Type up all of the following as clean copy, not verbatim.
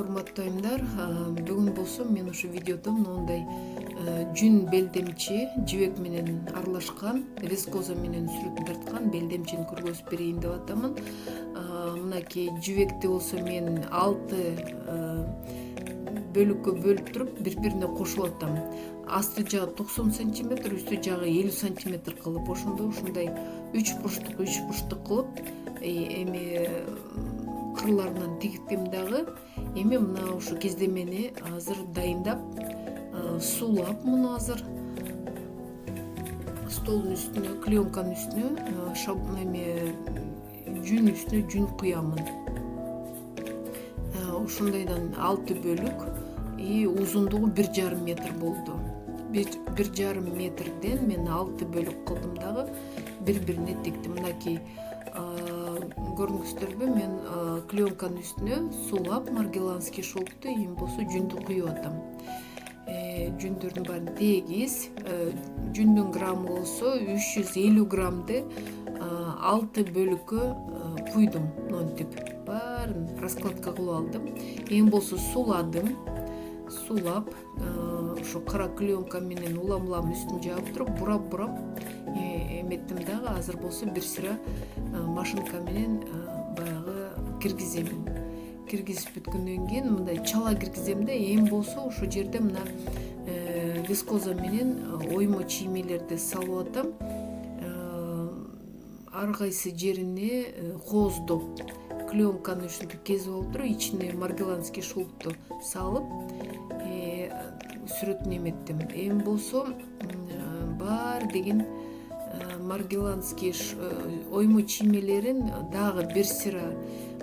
урматтуу айымдар, бүгүн болсо мен ушу видеодо мындай жүн белдемчи жибек менен аралашкан, вискоза менен сүрөтүн тарткан белдемчини көргөзүп берейин деп атамын. Мынакей жибекти болсо мен 6 бөлүккө бөлүп туруп бири-бирине кошуп атам. Асты жагы 90 сантиметр, үстү жагы 50 сантиметр кылып, ушундай 3 бурчтук кылып, эми кырларынан тигиптим дагы. Эми мына ушу кездемени азыр дайындап, суулап, муну азыр столдун үстүнө, клеенканын үстүнө, жүн үстүнө жүн куямын. Ушундайдан 6 бөлүк, узундугу 1,5 метр болду. 1,5 метрден мен 6 бөлүк кылдым дагы, бири-бирине тиктим. Мынакей көрдүңүздөрбү, мен клеенканын үстүнө суулап, маргеланский шелкту, эми болсо жүндү куюп атам. Жүндөрдүн баарын тегиз, жүндүн граммы болсо 350 граммды 6 бөлүккө куйдум, монтип баарын раскладка кылып алдым. Эми болсо сууладым. Суулап, ошо кара клеенка менен улам үстүн жаап туруп, бурап эметтим дагы. Азыр болсо бир сыра машинка менен баягы киргизем. Киргизип бүткөндөн кийин мындай чала киргизем да, эми болсо ошол жерде мына вискоза менен оймо чиймелерди салып атам. Ар кайсы жерине кооздоп, клеенканы ушинтип кезип алып туруп, ичине маргеланский шелкту салып, сүрөтүн эметтим. Эми болсо баары деген маргеланский оймо чиймелерин дагы бир сыра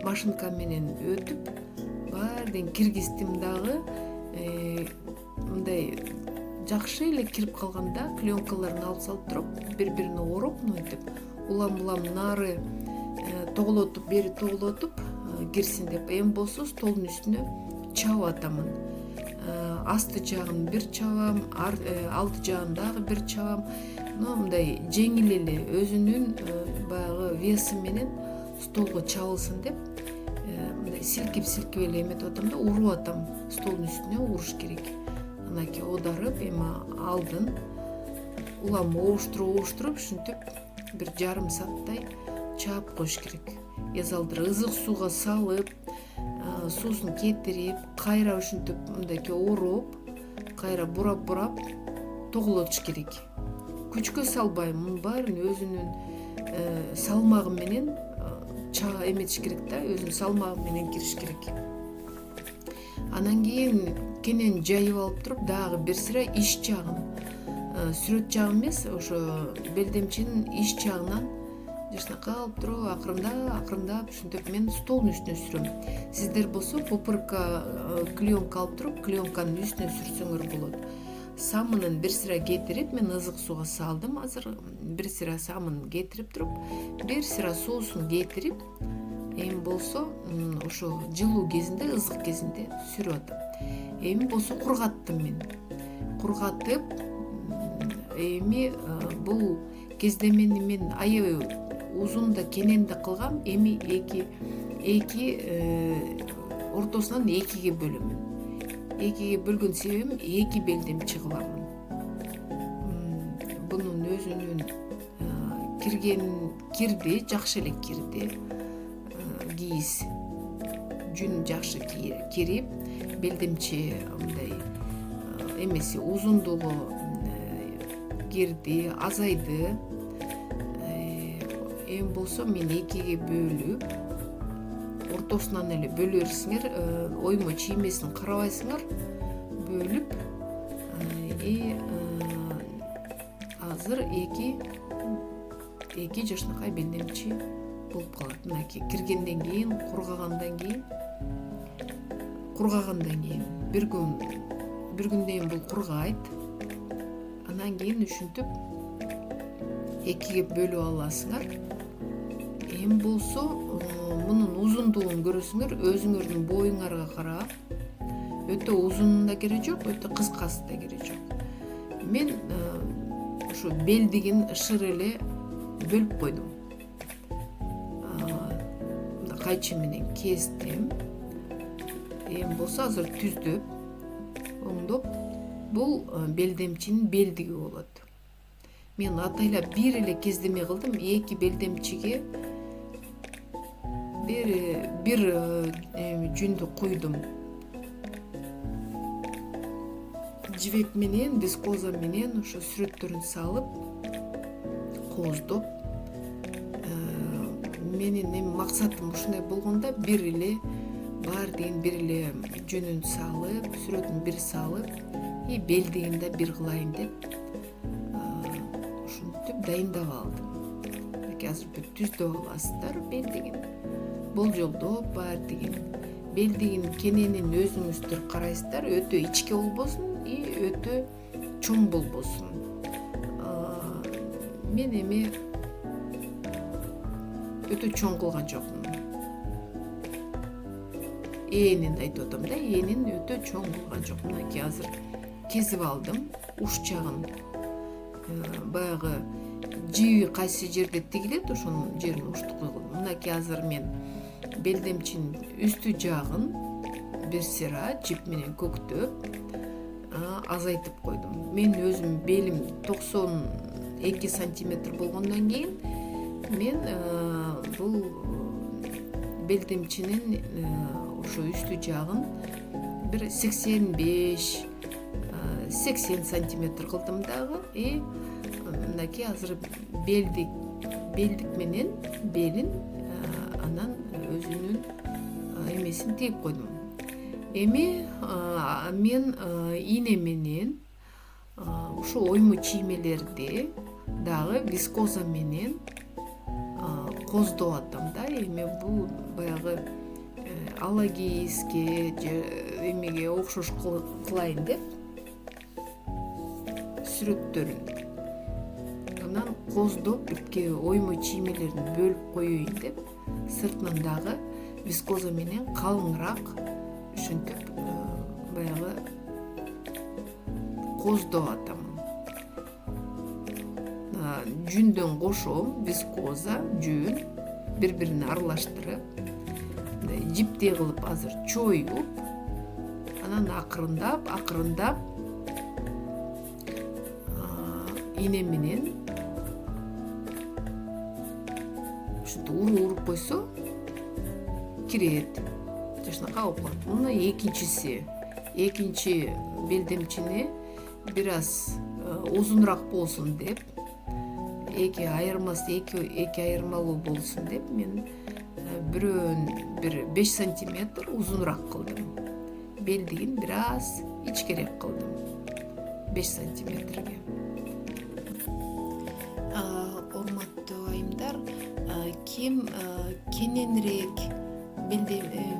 машинка менен өтүп, баардын киргиздим дагы. Мындай жакшы эле кирип калганда клеенкаларын алып салып туруп, бири-бирине ороп, мынтип улам нары тоголотуп, бери тоголотуп кирсин деп. Эми болсо столдун үстүнө чаап атамын. Асты жагын бир чабам, алты жагын дагы бир чабам. Мындай жеңил эле өзүнүн баягы веси менен столго чабылсын деп, мындай силкип эле эметип атам да, уруп атам. Столдун үстүнө уруш керек. Анакей оодарып, эми алдын улам обуштуруп, ушинтип бир жарым сааттай чаап коюш керек. Эзалдыр ызык сууга салып, суусун кетирип, кайра ушинтип мындайча ороп, кайра бурап тоголотуш керек. Күчкө салбай, мунун баарын өзүнүн салмагы менен эметиш керек да, өзүнүн салмагы менен кириш керек. Анан кийин кенен жайып алып туруп, дагы бир сыра ич жагын, сүрөт жагы эмес, ошо белдемчинин ич жагынан жашнакай алып туруп, акырындап ушинтип мен столдун үстүнө сүрөм. Сиздер болсо пупырка клеенка алып туруп, клеенканын үстүнө сүрсөңөр болот. Самынын бир сыра кетирип, мен ызык сууга салдым. Азыр бир сыра самын кетирип туруп, бир сыра суусун кетирип, эми болсо ошо жылуу кезинде, ызык кезинде сүрүп атам. Эми болсо кургаттым мен. Кургатып, эми бул кездемени мен аябай узун да кенен да кылгам. Эми эки ортосунан экиге бөлөм. Экиге бөлгөн себебим, 2 белдемчи кыламын. Бунун өзүнүн кирди, жакшы эле кирди. Кийиз жүн жакшы кирип, белдемчи мындай эмеси узундугу кирди, азайды. Эми болсо мен 2ге бөлүп, ортосунан эле бөлө берсиңер, оймо чиймесин карабайсыңар, бөлүп, азыр 2 жашнакай белдемчи болуп калат. Мынакей киргенден кийин, кургагандан кийин бир күндөн кийин бул кургайт. Анан кийин ушинтип 2ге бөлүп аласыңар. Эми болсо мунун узундугун көрөсүңөр, өзүңөрдүн боюңарга карап. Өтө узун да кереги жок, өтө кыскасы да кереги жок. Мен ушу белдигин ышыр эле бөлүп койдум. Кайчы менен кестим. эми болсо азыр түздөп оңдоп бул белдемчинин белдиги болот. Мен атайлап бир эле кездеме кылдым, 2 белдемчиге бир жүндү куйдум. Жибек менен, вискоза менен ошо сүрөттөрүн салып, кооздоп, менин эми максатым ушундай болгондо бир эле баардыгын бир эле жөнүн салып, сүрөтүн бир салып, и белдигин да бир кылайын деп ушинтип дайындап алдым. Азыр бүт түздөп аласыздар белдигин. Болжолдоп баардыгын. Белдигин кененин өзүңүздөр карайсыздар, өтө ичке болбосун, и өтө чоң болбосун. Мен эми өтө чоң кылган жокмун. Энин айтып атам да, энин өтө чоң кылган жокмун. Мынакей азыр кесип алдым уш жагын. Баягы жиби кайсы жерде тигилет, ошонун жерин уштукка кылдым. Мынакей азыр мен белдемчинин үстү жагын бир сыра жип менен көктөп азайтып койдум. Мен өзүм белим 92 сантиметр болгондон кийин мен бул белдемчинин ошо үстү жагын бир 85-80 сантиметр кылдым дагы. И мынакей азыр белдик менен белин анан өзүнүн эмесин тигип койдум. Эми мен ийне менен ушул оймо чиймелерди дагы вискоза менен кооздоп атам да. Эми бул баягы алагейске же эмеге окшош кылайын деп сүрөттөрүн анан кооздоп бутке оймо чиймелерин бөлүп коеюн деп сыртынан дагы вискоза менен калыңыраак ушинтип баягы кооздоп атам. Жүндөн кошом, вискоза, жүн бири-бирине аралаштырып, жиптей кылып азыр чоюп, анан акырындап ийне менен ушинтип уруп койсо кирет. Жашынакай болуп калат. Мына экинчи белдемчини бир аз узунураак болсун деп, эки айырмалуу болсун деп мен бирөөн бир 5 сантиметр узунураак кылдым. Белдигин бир аз ичкерээк кылдым. 5 сантиметрге. Урматтуу айымдар, ким кененирээк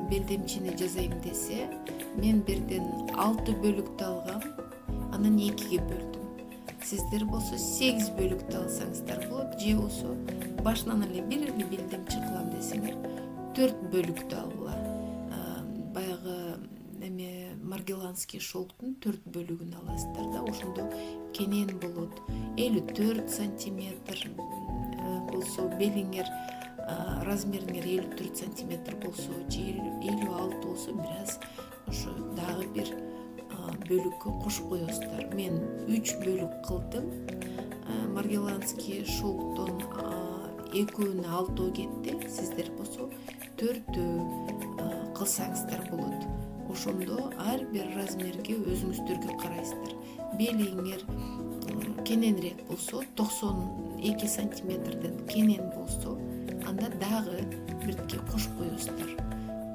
белдемчини жасайм десе, мен бирден 6 бөлүктү алгам, анан 2ге бөлдүм. Сиздер болсо 8 бөлүктү алсаңыздар болот, же болсо башынан эле бир эле белдемчи кылам десеңер 4 бөлүктү алгыла. Баягы эме маргеланский шелктун 4 бөлүгүн аласыздар да, ошондо кенен болот. 54 сантиметр болсо белиңер, размериңер 54 сантиметр болсо, же 56 болсо бир аз ошо дагы бир бөлүккө кошуп коесуздар. Мен 3 бөлүк кылдым. Маргеланский шелктон экөөнө 6 кетти. Сиздер болсо 4 кылсаңыздар болот. Ошондо ар бир размерге өзүңүздөргө карайсыздар. Белиңер кененирээк болсо, 92 сантиметрден кенен болсо, анда дагы бирге кошуп коесуздар.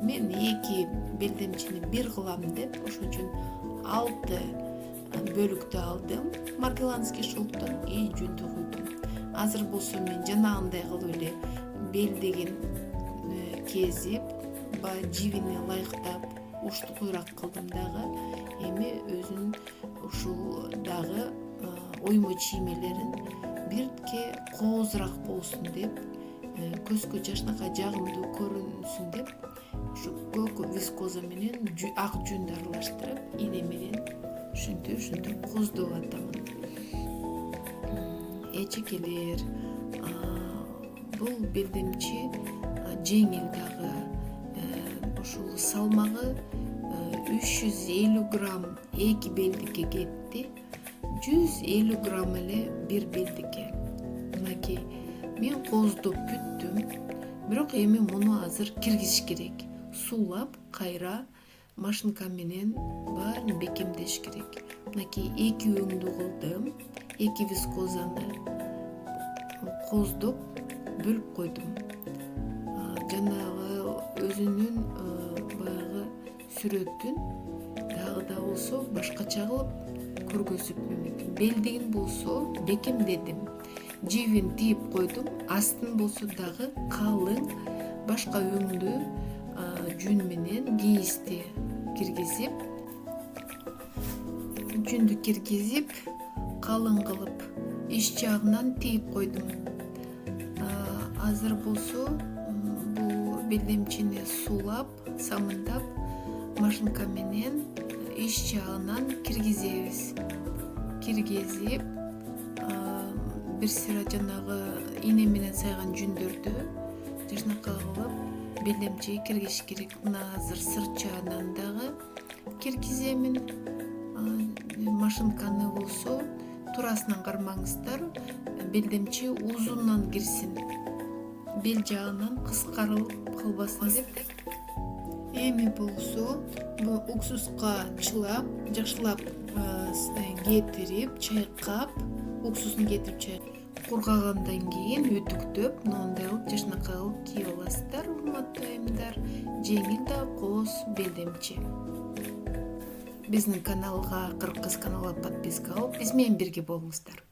Мен 2 белдемчини бир кылам деп, ошон үчүн 6 бөлүктү алдым. Маргеланский шелктон жүндү куйдум. Азыр болсо мен жанагындай кылып эле белдигин кезип, жибине ылайыктап уштукуйраак кылдым дагы. Эми өзүнүн ушул дагы оймо чиймелерин бирке коозураак болсун деп, көзгө жашынакай жагымдуу көрүнсүн деп, ушу көк вискоза менен ак жүндү аралаштырып, ийне менен ушинтип кооздоп атамын. Эчекелер, бул белдемчи жеңил дагы, ушул салмагы 350 грамм 2 белдикке кетти. 150 грамм эле 1 белдикке. Мынакей мен коздоп бүттүм. Бирок эми муну азыр киргизиш керек. Суулап, кайра машинка менен баарын бекемдеш керек. Мынакей 2 өңдү кылдым. 2 вискозаны коздоп бөлүп койдум. Жанагы өзүнүн баягы сүрөтүн дагы да болсо башкача кылып көргөзүп белдигин болсо бекемдедим. Жибин тийип койдум. Астын болсо дагы калың башка өңдү жүн менен кийизди киргизип калың кылып иш жагынан тийип койдум. Азыр болсо бул белдемчени суулап, самындап машинка менен иш жагынан киргизебиз. Киргизип бир сыра жанагы ийне менен сайган жүндөрдү жашынакай кылып белдемчеге киргизиш керек. Мына азыр сырчаанан дагы киргиземин. Машинканы болсо туурасынан кармаңыздар, белдемче узундан кирсин, бел жагынан кыскарылып калбасын деп. Эми болсо бул уксуска чылап, жакшылап кетирип, чайкап, уксусун кетирип чайкап, кургагандан кийин үтүктөп, мындай кылып жашынакай кылып кийип аласыздар, урматтуу айымдар. Жеңил да кооз белдемче. Биздин каналга, Кыргыз каналына подписка алып, биз менен бирге болуңуздар.